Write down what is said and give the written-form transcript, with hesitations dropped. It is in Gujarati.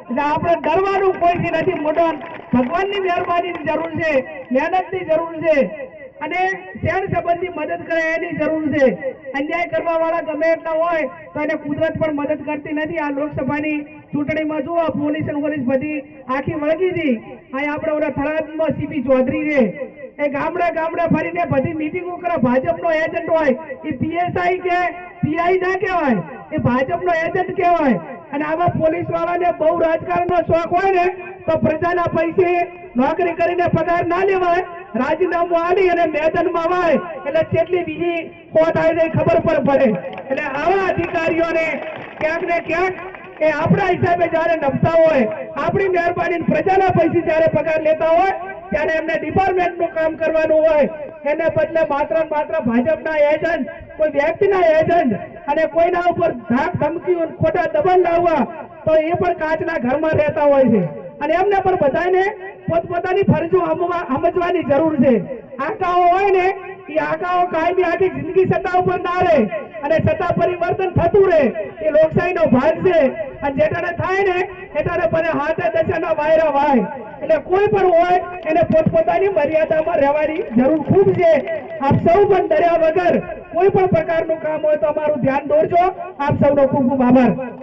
એટલે આપણે ડરવાનું કોઈથી નથી. મોટો ભગવાનની મહેરબાનીની જરૂર છે, મહેનતની જરૂર છે અને શેર સંબંધી મદદ કરે એની જરૂર છે. અન્યાય કરવા વાળા ગમે એટલા હોય તો એને કુદરત પણ મદદ કરતી નથી. આ લોકસભાની ચૂંટણીમાં જુઓ પોલીસ બધી આખી વળગી હતી. અહીં આપણે ઓલા થરાદમાં સીપી ચૌધરી છે, એ ગામડા ગામડા ફરીને બધી મીટિંગો કરે. ભાજપનો એજન્ટ હોય એ પીએસઆઈ કે પીઆઈ ના કહેવાય, એ ભાજપનો એજન્ટ કહેવાય. અને આવા પોલીસ વાળાને બહુ રાજકારણનો શોખ હોય ને તો પ્રજાના પૈસે નોકરી કરીને પગાર ના લેવાય, રાજીનામું આલી અને મેદાનમાં વાય એટલે કેટલી બીજી ખોટ આવી જાય ખબર પણ પડે. એટલે આવા અધિકારીઓને ક્યાંક ને ક્યાંક એ આપણા હિસાબે જયારે નમતા હોય, આપણી મહેરબાની પ્રજાના પૈસે જયારે પગાર લેતા હોય ત્યારે એમને ડિપાર્ટમેન્ટનું કામ કરવાનું હોય. એને બદલે માત્ર ભાજપના એજન્ટ, કોઈ વ્યક્તિના એજન્ટ અને કોઈના ઉપર ધાક ધમકી ખોટા દબાણ લાવવા તો એ પણ કાચના ઘરમાં રહેતા હોય છે. અને એમને પણ બધાને પોતપોતાની ફરજો સમજવાની જરૂર છે. આકાઓ હોય ને એ આકાઓ કાયમી આખી જિંદગી સત્તા ઉપર ના રહે અને સત્તા પરિવર્તન થતું રહે, એ લોકશાહીનો ભાગ છે. અને જેટાને થાય ને એટાને પણ હાથે દશાના વાયરા વાય. એટલે કોઈ પણ હોય એને પોતપોતાની મર્યાદામાં રહેવાની જરૂર ખૂબ છે. આપ સૌ પણ ડર્યા વગર કોઈ પણ પ્રકારનું કામ હોય તો અમારું ધ્યાન દોરજો. આપ સૌનો ખૂબ ખૂબ આભાર.